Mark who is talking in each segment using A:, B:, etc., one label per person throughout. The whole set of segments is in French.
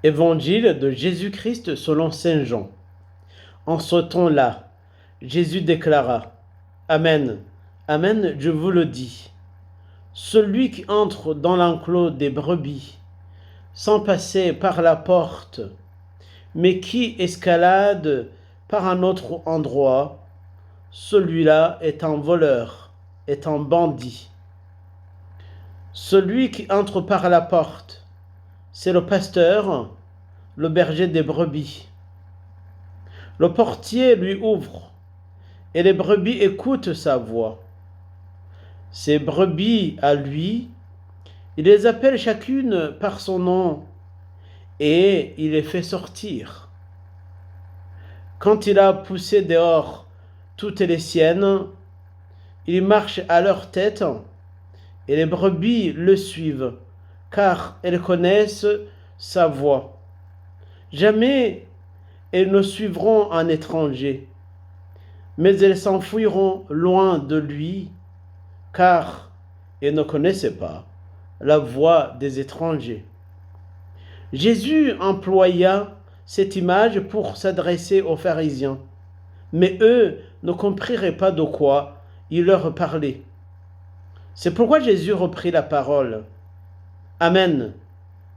A: Évangile de Jésus-Christ selon saint Jean. En ce temps-là, Jésus déclara: Amen, Amen, je vous le dis. Celui qui entre dans l'enclos des brebis, sans passer par la porte, mais qui escalade par un autre endroit, celui-là est un voleur, est un bandit. Celui qui entre par la porte, c'est le pasteur, le berger des brebis. Le portier lui ouvre, et les brebis écoutent sa voix. Ces brebis à lui, il les appelle chacune par son nom, et il les fait sortir. Quand il a poussé dehors toutes les siennes, il marche à leur tête, et les brebis le suivent, car elles connaissent sa voix. Jamais elles ne suivront un étranger, mais elles s'enfuiront loin de lui, car elles ne connaissaient pas la voix des étrangers. Jésus employa cette image pour s'adresser aux pharisiens, mais eux ne comprirent pas de quoi il leur parlait. C'est pourquoi Jésus reprit la parole. Amen,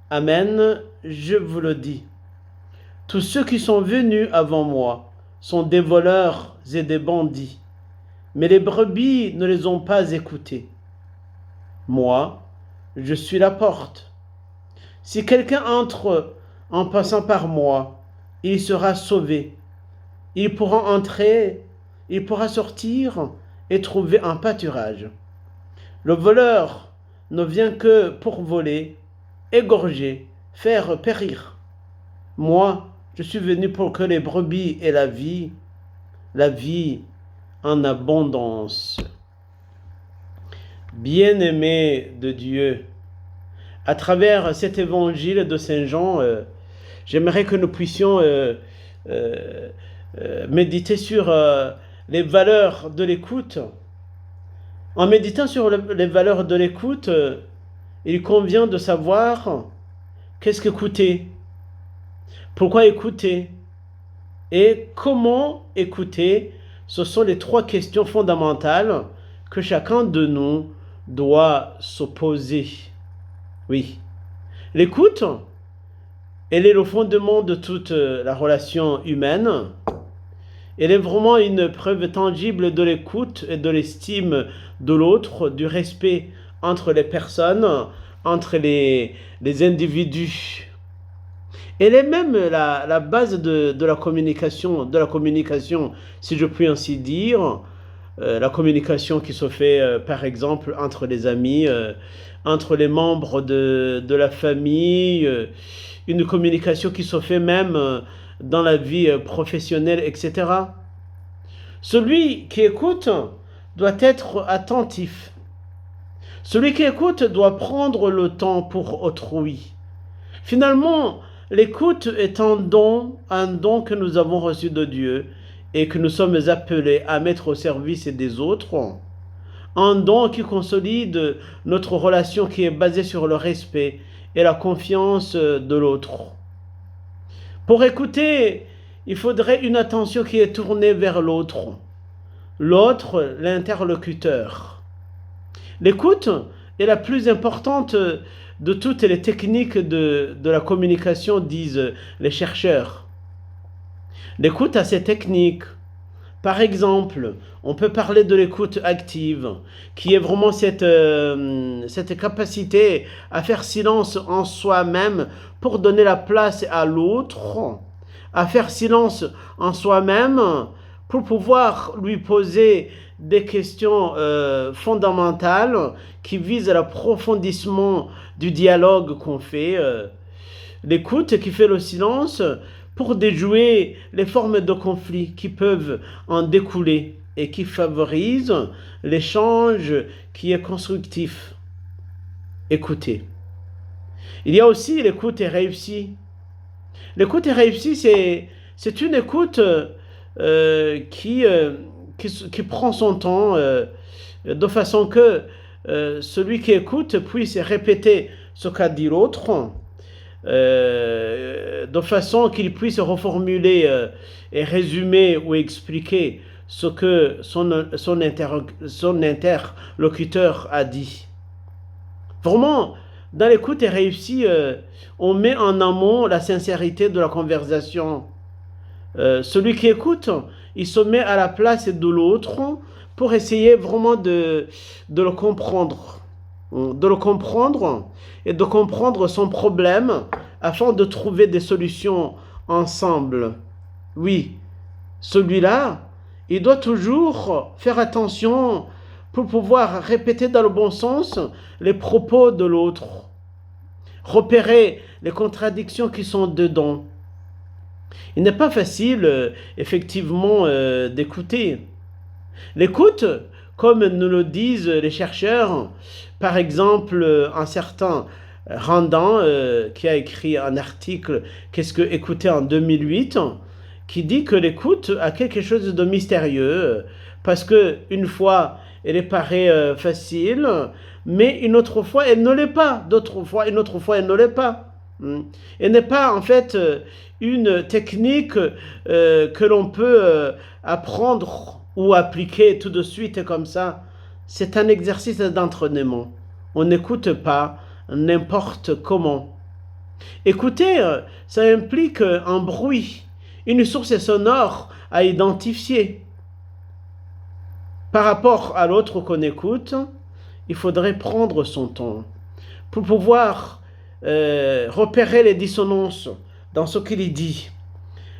A: Amen, je vous le dis. Tous ceux qui sont venus avant moi sont des voleurs et des bandits, mais les brebis ne les ont pas écoutés. Moi, je suis la porte. Si quelqu'un entre en passant par moi, il sera sauvé. Il pourra entrer, il pourra sortir et trouver un pâturage. Le voleur ne vient que pour voler, égorger, faire périr. Moi, je suis venu pour que les brebis aient la vie en abondance. Bien-aimés de Dieu, à travers cet évangile de Saint Jean, j'aimerais que nous puissions méditer sur les valeurs de l'écoute. En méditant sur les valeurs de l'écoute, il convient de savoir qu'est-ce qu'écouter, pourquoi écouter et comment écouter. Ce sont les 3 questions fondamentales que chacun de nous doit se poser. Oui, l'écoute, elle est le fondement de toute la relation humaine. Elle est vraiment une preuve tangible de l'écoute et de l'estime de l'autre, du respect entre les personnes, entre les individus. Elle est même la base de la communication, si je puis ainsi dire. La communication qui se fait, par exemple, entre les amis, entre les membres de la famille, une communication qui se fait même dans la vie professionnelle, etc. Celui qui écoute doit être attentif. Celui qui écoute doit prendre le temps pour autrui. Finalement, l'écoute est un don que nous avons reçu de Dieu et que nous sommes appelés à mettre au service des autres. Un don qui consolide notre relation qui est basée sur le respect et la confiance de l'autre. Pour écouter, il faudrait une attention qui est tournée vers l'autre, l'interlocuteur. L'écoute est la plus importante de toutes les techniques de la communication, disent les chercheurs. L'écoute a ses techniques. Par exemple, on peut parler de l'écoute active, qui est vraiment cette capacité à faire silence en soi-même pour donner la place à l'autre, à faire silence en soi-même pour pouvoir lui poser des questions fondamentales qui visent à l'approfondissement du dialogue qu'on fait. L'écoute qui fait le silence pour déjouer les formes de conflit qui peuvent en découler et qui favorisent l'échange qui est constructif. Écoutez. Il y a aussi l'écoute réussie. L'écoute réussie, c'est une écoute qui prend son temps de façon que celui qui écoute puisse répéter ce qu'a dit l'autre, de façon qu'il puisse reformuler et résumer ou expliquer ce que son interlocuteur a dit. Vraiment, dans l'écoute réussie, on met en amont la sincérité de la conversation. Celui qui écoute, il se met à la place de l'autre pour essayer vraiment de le comprendre. De le comprendre et de comprendre son problème afin de trouver des solutions ensemble. Oui, celui-là, il doit toujours faire attention pour pouvoir répéter dans le bon sens les propos de l'autre, repérer les contradictions qui sont dedans. Il n'est pas facile, effectivement, d'écouter. L'écoute, comme nous le disent les chercheurs, par exemple, un certain Randan, qui a écrit un article « Qu'est-ce que écouter en 2008 ?» qui dit que l'écoute a quelque chose de mystérieux, parce qu'une fois, elle paraît facile, mais une autre fois, elle ne l'est pas. D'autres fois, une autre fois, elle ne l'est pas. Elle n'est pas, en fait, une technique que l'on peut apprendre ou appliquer tout de suite comme ça. C'est un exercice d'entraînement. On n'écoute pas n'importe comment. Écouter, ça implique un bruit, une source sonore à identifier. Par rapport à l'autre qu'on écoute, il faudrait prendre son temps pour pouvoir repérer les dissonances dans ce qu'il dit,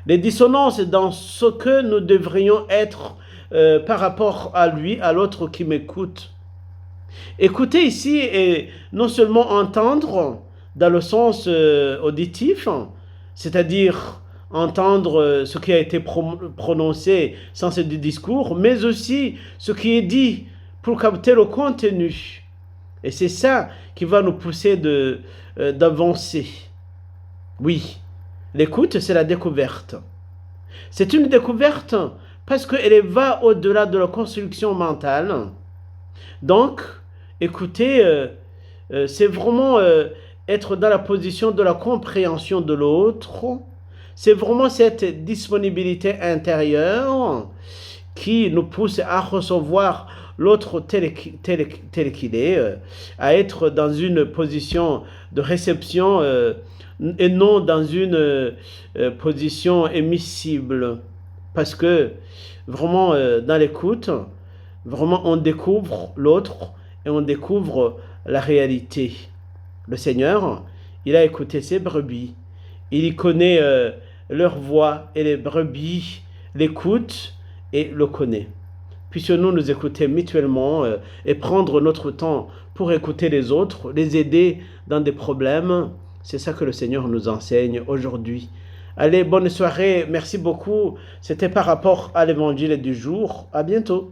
A: les dissonances dans ce que nous devrions être par rapport à lui, à l'autre qui m'écoute. Écouter ici est non seulement entendre dans le sens auditif, c'est-à-dire entendre ce qui a été prononcé sans du discours, mais aussi ce qui est dit pour capter le contenu. Et c'est ça qui va nous pousser d'avancer. Oui, l'écoute, c'est la découverte. C'est une découverte parce qu'elle va au-delà de la construction mentale. Donc, écouter, c'est vraiment être dans la position de la compréhension de l'autre. C'est vraiment cette disponibilité intérieure qui nous pousse à recevoir l'autre tel qu'il est, à être dans une position de réception et non dans une position émissible. Parce que vraiment, dans l'écoute, vraiment on découvre l'autre et on découvre la réalité. Le Seigneur, il a écouté ses brebis. Il y connaît leur voix et les brebis l'écoutent et le connaissent. Puissions-nous nous écouter mutuellement et prendre notre temps pour écouter les autres, les aider dans des problèmes. C'est ça que le Seigneur nous enseigne aujourd'hui. Allez, bonne soirée. Merci beaucoup. C'était par rapport à l'évangile du jour. À bientôt.